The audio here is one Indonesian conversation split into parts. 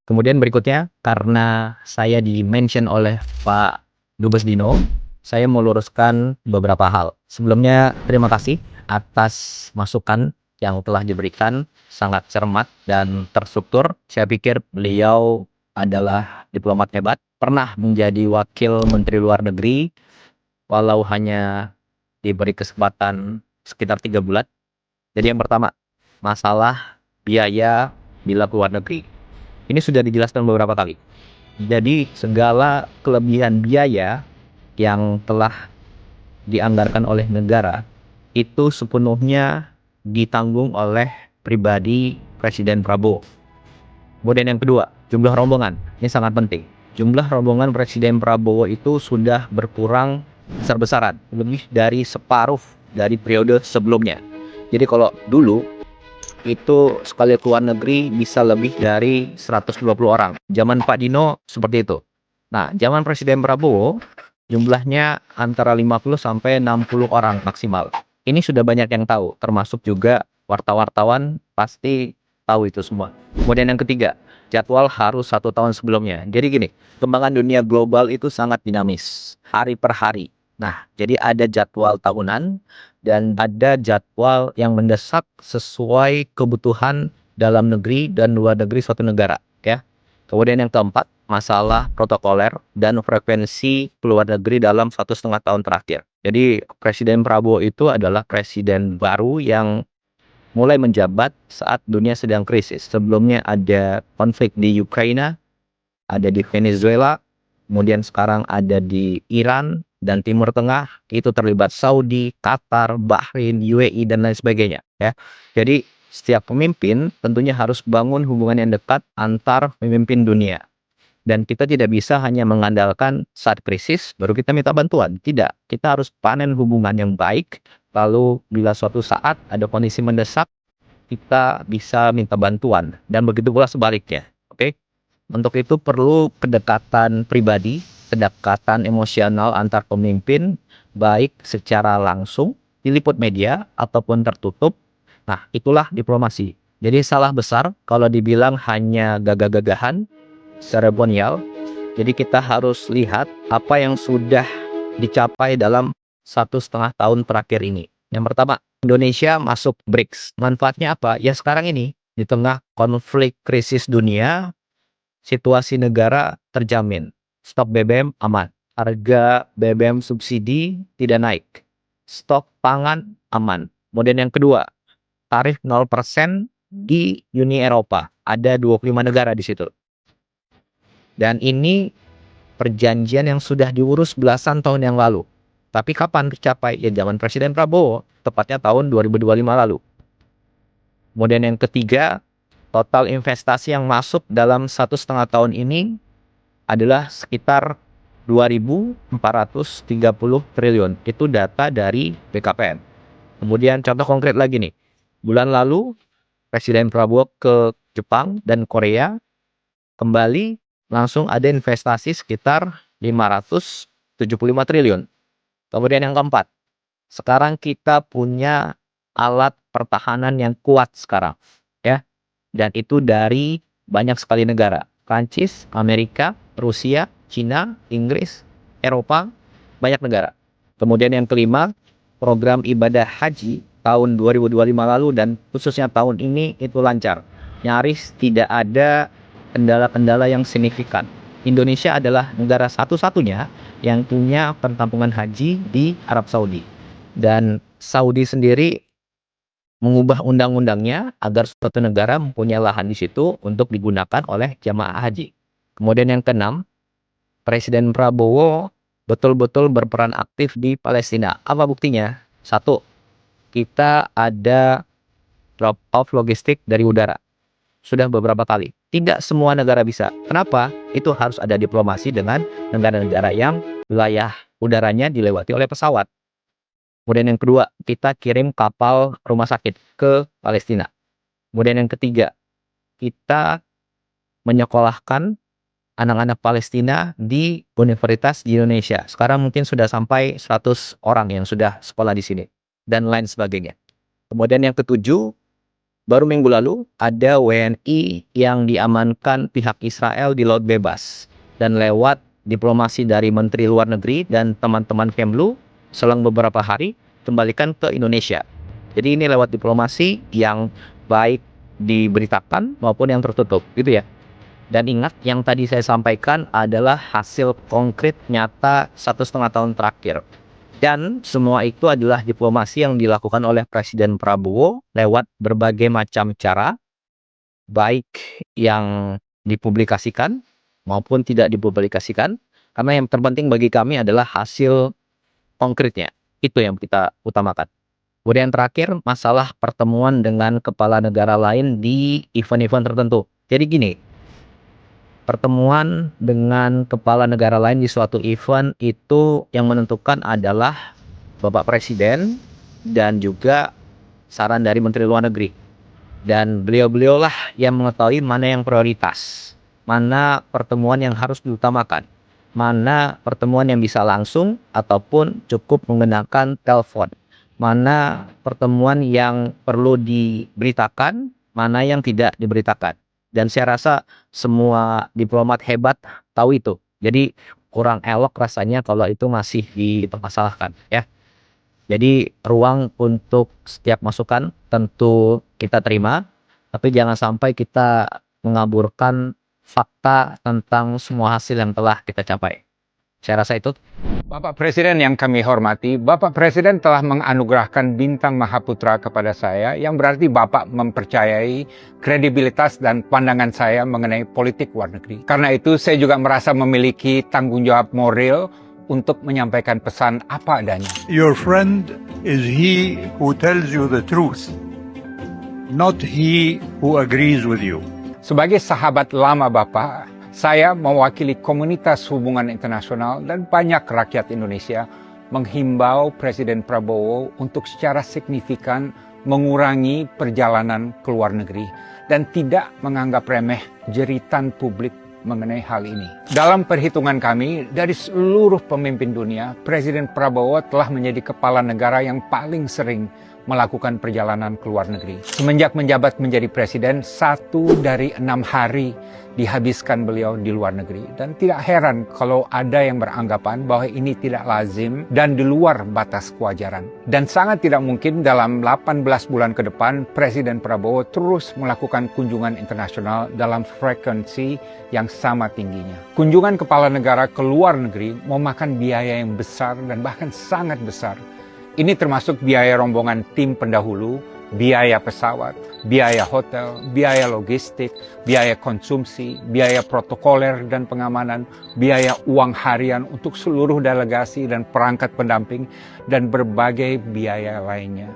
Kemudian berikutnya, karena saya di-mention oleh Pak Dubes Dino, saya mau luruskan beberapa hal. Sebelumnya, terima kasih atas masukan yang telah diberikan, sangat cermat dan terstruktur. Saya pikir beliau adalah diplomat hebat, pernah menjadi wakil menteri luar negeri, walau hanya diberi kesempatan sekitar 3 bulan. Jadi yang pertama, masalah biaya bila ke luar negeri. Ini sudah dijelaskan beberapa kali. Jadi segala kelebihan biaya yang telah dianggarkan oleh negara itu sepenuhnya ditanggung oleh pribadi Presiden Prabowo. Kemudian yang kedua, jumlah rombongan. Ini sangat penting. Jumlah rombongan Presiden Prabowo itu sudah berkurang besar-besaran, lebih dari separuh dari periode sebelumnya. Jadi kalau dulu itu sekali ke luar negeri bisa lebih dari 120 orang. Zaman Pak Dino seperti itu. Nah, zaman Presiden Prabowo jumlahnya antara 50 sampai 60 orang maksimal. Ini sudah banyak yang tahu, termasuk juga wartawan pasti tahu itu semua. Kemudian yang ketiga, jadwal harus 1 tahun sebelumnya. Jadi gini, kembangan dunia global itu sangat dinamis, hari per hari. Nah, jadi ada jadwal tahunan dan ada jadwal yang mendesak sesuai kebutuhan dalam negeri dan luar negeri suatu negara, ya. Kemudian yang keempat, masalah protokoler dan frekuensi keluar negeri dalam 1,5 tahun terakhir. Jadi Presiden Prabowo itu adalah presiden baru yang mulai menjabat saat dunia sedang krisis. Sebelumnya ada konflik di Ukraina, ada di Venezuela, kemudian sekarang ada di Iran dan Timur Tengah, itu terlibat Saudi, Qatar, Bahrain, UAE dan lain sebagainya, ya. Jadi setiap pemimpin tentunya harus bangun hubungan yang dekat antar pemimpin dunia. Dan kita tidak bisa hanya mengandalkan saat krisis baru kita minta bantuan. Tidak, kita harus panen hubungan yang baik. Lalu bila suatu saat ada kondisi mendesak, kita bisa minta bantuan. Dan begitu pula sebaliknya. Oke? Untuk itu perlu kedekatan pribadi, kedekatan emosional antar pemimpin, baik secara langsung, diliput media, ataupun tertutup. Nah, itulah diplomasi. Jadi salah besar kalau dibilang hanya gagah-gagahan, seremonial. Jadi kita harus lihat apa yang sudah dicapai dalam 1,5 tahun terakhir ini. Yang pertama, Indonesia masuk BRICS. Manfaatnya apa? Ya sekarang ini, di tengah konflik krisis dunia, situasi negara terjamin. Stok BBM aman. Harga BBM subsidi tidak naik. Stok pangan aman. Kemudian yang kedua, tarif 0% di Uni Eropa. Ada 25 negara di situ. Dan ini perjanjian yang sudah diurus belasan tahun yang lalu. Tapi kapan tercapai? Ya zaman Presiden Prabowo, tepatnya tahun 2025 lalu. Kemudian yang ketiga, total investasi yang masuk dalam 1,5 tahun ini adalah sekitar 2.430 triliun. Itu data dari BKPM. Kemudian contoh konkret lagi nih. Bulan lalu Presiden Prabowo ke Jepang dan Korea, kembali langsung ada investasi sekitar 575 triliun. Kemudian yang keempat, sekarang kita punya alat pertahanan yang kuat sekarang, ya. Dan itu dari banyak sekali negara. Prancis, Amerika, Rusia, Cina, Inggris, Eropa, banyak negara. Kemudian yang kelima, program ibadah haji tahun 2025 lalu dan khususnya tahun ini itu lancar. Nyaris tidak ada kendala-kendala yang signifikan. Indonesia adalah negara satu-satunya yang punya perkampungan haji di Arab Saudi. Dan Saudi sendiri mengubah undang-undangnya agar suatu negara mempunyai lahan di situ untuk digunakan oleh jamaah haji. Kemudian yang keenam, Presiden Prabowo betul-betul berperan aktif di Palestina. Apa buktinya? Satu, kita ada drop off logistik dari udara. Sudah beberapa kali. Tidak semua negara bisa. Kenapa? Itu harus ada diplomasi dengan negara-negara yang wilayah udaranya dilewati oleh pesawat. Kemudian yang kedua, kita kirim kapal rumah sakit ke Palestina. Kemudian yang ketiga, kita menyekolahkan anak-anak Palestina di universitas di Indonesia. Sekarang mungkin sudah sampai 100 orang yang sudah sekolah di sini. Dan lain sebagainya. Kemudian yang ketujuh, baru minggu lalu ada WNI yang diamankan pihak Israel di Laut Bebas. Dan lewat diplomasi dari Menteri Luar Negeri dan teman-teman Kemlu, selang beberapa hari kembalikan ke Indonesia. Jadi ini lewat diplomasi yang baik diberitakan maupun yang tertutup, gitu ya. Dan ingat, yang tadi saya sampaikan adalah hasil konkret nyata 1,5 tahun terakhir. Dan semua itu adalah diplomasi yang dilakukan oleh Presiden Prabowo lewat berbagai macam cara, baik yang dipublikasikan maupun tidak dipublikasikan. Karena yang terpenting bagi kami adalah hasil konkretnya. Itu yang kita utamakan. Kemudian terakhir, masalah pertemuan dengan kepala negara lain di event-event tertentu. Jadi gini, pertemuan dengan kepala negara lain di suatu event itu yang menentukan adalah Bapak Presiden dan juga saran dari Menteri Luar Negeri. Dan beliau-beliaulah yang mengetahui mana yang prioritas, mana pertemuan yang harus diutamakan, mana pertemuan yang bisa langsung ataupun cukup menggunakan telepon, mana pertemuan yang perlu diberitakan, mana yang tidak diberitakan. Dan saya rasa semua diplomat hebat tahu itu. Jadi kurang elok rasanya kalau itu masih dipermasalahkan, ya. Jadi ruang untuk setiap masukan tentu kita terima, tapi jangan sampai kita mengaburkan fakta tentang semua hasil yang telah kita capai. Saya rasa itu. Bapak Presiden yang kami hormati, Bapak Presiden telah menganugerahkan bintang Mahaputra kepada saya, yang berarti Bapak mempercayai kredibilitas dan pandangan saya mengenai politik luar negeri. Karena itu saya juga merasa memiliki tanggung jawab moral untuk menyampaikan pesan apa adanya. Your friend is he who tells you the truth, not he who agrees with you. Sebagai sahabat lama Bapak, saya mewakili komunitas hubungan internasional dan banyak rakyat Indonesia menghimbau Presiden Prabowo untuk secara signifikan mengurangi perjalanan ke luar negeri dan tidak menganggap remeh jeritan publik mengenai hal ini. Dalam perhitungan kami, dari seluruh pemimpin dunia, Presiden Prabowo telah menjadi kepala negara yang paling sering melakukan perjalanan ke luar negeri. Semenjak menjabat menjadi presiden, 1 dari 6 hari dihabiskan beliau di luar negeri. Dan tidak heran kalau ada yang beranggapan bahwa ini tidak lazim dan di luar batas kewajaran. Dan sangat tidak mungkin dalam 18 bulan ke depan, Presiden Prabowo terus melakukan kunjungan internasional dalam frekuensi yang sama tingginya. Kunjungan kepala negara ke luar negeri memakan biaya yang besar dan bahkan sangat besar. Ini termasuk biaya rombongan tim pendahulu, biaya pesawat, biaya hotel, biaya logistik, biaya konsumsi, biaya protokoler dan pengamanan, biaya uang harian untuk seluruh delegasi dan perangkat pendamping, dan berbagai biaya lainnya.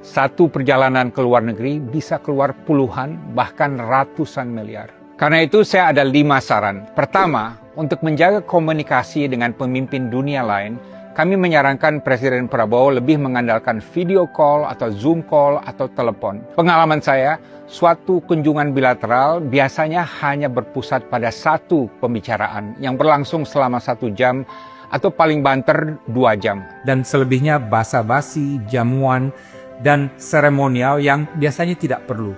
Satu perjalanan ke luar negeri bisa keluar puluhan, bahkan ratusan miliar. Karena itu saya ada 5 saran. Pertama, untuk menjaga komunikasi dengan pemimpin dunia lain, kami menyarankan Presiden Prabowo lebih mengandalkan video call atau Zoom call atau telepon. Pengalaman saya, suatu kunjungan bilateral biasanya hanya berpusat pada satu pembicaraan yang berlangsung selama 1 jam atau paling banter 2 jam. Dan selebihnya basa-basi, jamuan, dan seremonial yang biasanya tidak perlu.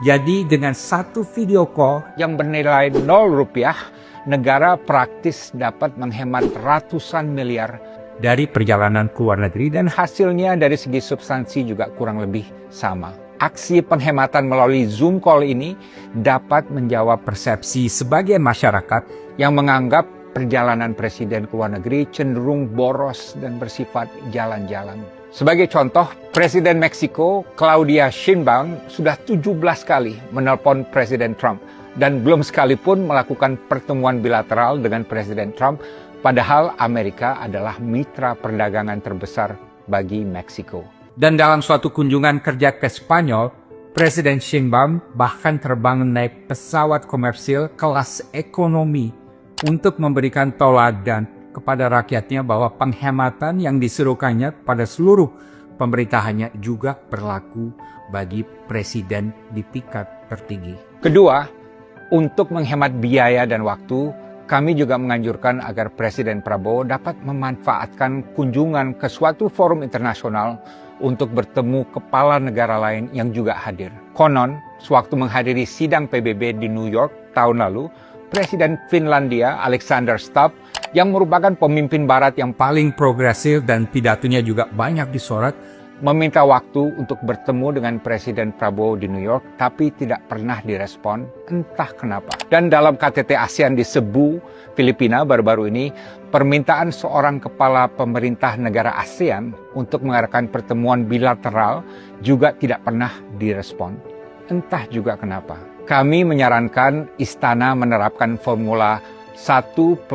Jadi dengan satu video call yang bernilai 0 rupiah, negara praktis dapat menghemat ratusan miliar dari perjalanan ke luar negeri, dan hasilnya dari segi substansi juga kurang lebih sama. Aksi penghematan melalui Zoom call ini dapat menjawab persepsi sebagian masyarakat yang menganggap perjalanan presiden ke luar negeri cenderung boros dan bersifat jalan-jalan. Sebagai contoh, Presiden Meksiko Claudia Sheinbaum sudah 17 kali menelpon Presiden Trump dan belum sekalipun melakukan pertemuan bilateral dengan Presiden Trump. Padahal Amerika adalah mitra perdagangan terbesar bagi Meksiko. Dan dalam suatu kunjungan kerja ke Spanyol, Presiden Sheinbaum bahkan terbang naik pesawat komersil kelas ekonomi untuk memberikan teladan kepada rakyatnya bahwa penghematan yang diserukannya pada seluruh pemerintahannya juga berlaku bagi presiden di tingkat tertinggi. Kedua, untuk menghemat biaya dan waktu, kami juga menganjurkan agar Presiden Prabowo dapat memanfaatkan kunjungan ke suatu forum internasional untuk bertemu kepala negara lain yang juga hadir. Konon, sewaktu menghadiri sidang PBB di New York tahun lalu, Presiden Finlandia Alexander Stubb yang merupakan pemimpin barat yang paling progresif dan pidatonya juga banyak disorot, meminta waktu untuk bertemu dengan Presiden Prabowo di New York, tapi tidak pernah direspon, entah kenapa. Dan dalam KTT ASEAN di Cebu, Filipina baru-baru ini, permintaan seorang kepala pemerintah negara ASEAN untuk mengadakan pertemuan bilateral juga tidak pernah direspon. Entah juga kenapa. Kami menyarankan istana menerapkan formula 1+8,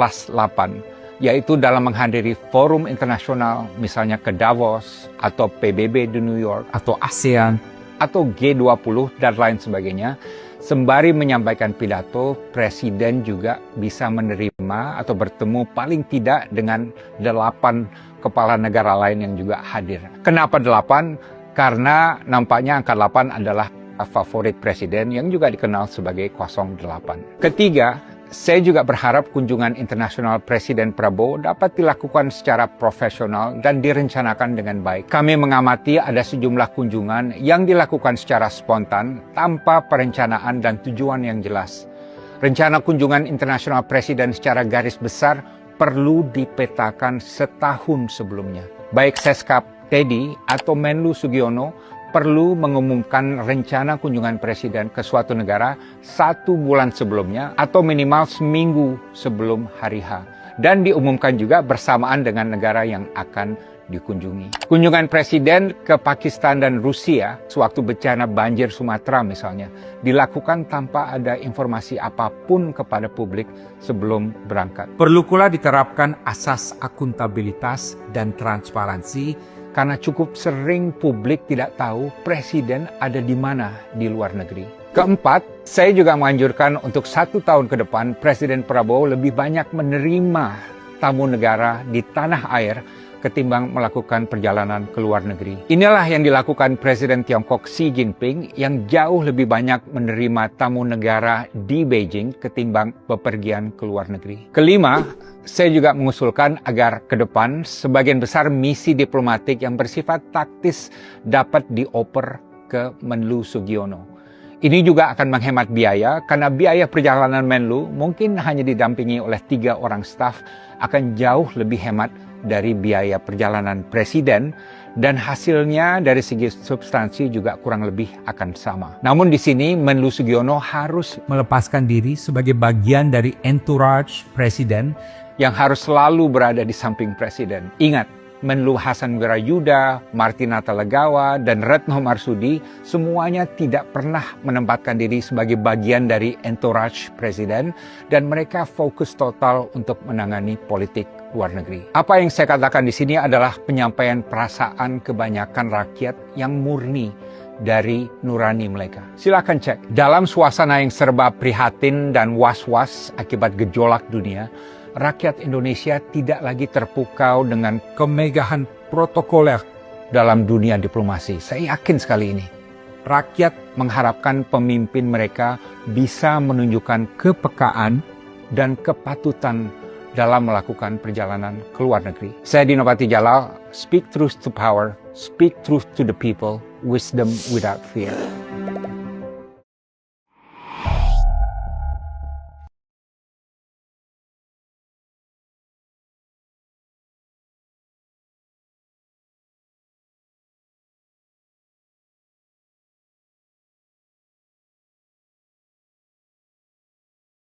yaitu dalam menghadiri forum internasional, misalnya ke Davos, atau PBB di New York, atau ASEAN, atau G20, dan lain sebagainya. Sembari menyampaikan pidato, Presiden juga bisa menerima atau bertemu paling tidak dengan 8 kepala negara lain yang juga hadir. Kenapa 8? Karena nampaknya angka 8 adalah favorit Presiden yang juga dikenal sebagai 08. Ketiga, saya juga berharap kunjungan internasional Presiden Prabowo dapat dilakukan secara profesional dan direncanakan dengan baik. Kami mengamati ada sejumlah kunjungan yang dilakukan secara spontan tanpa perencanaan dan tujuan yang jelas. Rencana kunjungan internasional Presiden secara garis besar perlu dipetakan setahun sebelumnya. Baik Seskap Teddy atau Menlu Sugiono perlu mengumumkan rencana kunjungan Presiden ke suatu negara 1 bulan sebelumnya atau minimal seminggu sebelum hari H. Dan diumumkan juga bersamaan dengan negara yang akan dikunjungi. Kunjungan Presiden ke Pakistan dan Rusia sewaktu bencana banjir Sumatera misalnya dilakukan tanpa ada informasi apapun kepada publik sebelum berangkat. Perlu pula diterapkan asas akuntabilitas dan transparansi, karena cukup sering publik tidak tahu Presiden ada di mana di luar negeri. Keempat, saya juga menganjurkan untuk 1 tahun ke depan Presiden Prabowo lebih banyak menerima tamu negara di tanah air ketimbang melakukan perjalanan ke luar negeri. Inilah yang dilakukan Presiden Tiongkok Xi Jinping yang jauh lebih banyak menerima tamu negara di Beijing ketimbang bepergian ke luar negeri. Kelima, saya juga mengusulkan agar ke depan sebagian besar misi diplomatik yang bersifat taktis dapat dioper ke Menlu Sugiono. Ini juga akan menghemat biaya karena biaya perjalanan Menlu mungkin hanya didampingi oleh 3 orang staf akan jauh lebih hemat dari biaya perjalanan Presiden dan hasilnya dari segi substansi juga kurang lebih akan sama. Namun di sini Menlu Sugiono harus melepaskan diri sebagai bagian dari entourage Presiden yang harus selalu berada di samping Presiden. Ingat, Menlu Hasan Wirayuda, Martina Talagawa, dan Retno Marsudi semuanya tidak pernah menempatkan diri sebagai bagian dari entourage Presiden dan mereka fokus total untuk menangani politik luar negeri. Apa yang saya katakan di sini adalah penyampaian perasaan kebanyakan rakyat yang murni dari nurani mereka. Silakan cek. Dalam suasana yang serba prihatin dan was-was akibat gejolak dunia, rakyat Indonesia tidak lagi terpukau dengan kemegahan protokoler dalam dunia diplomasi. Saya yakin sekali ini. Rakyat mengharapkan pemimpin mereka bisa menunjukkan kepekaan dan kepatutan dalam melakukan perjalanan ke luar negeri. Saya Dino Patijalal, speak truth to power, speak truth to the people, wisdom without fear.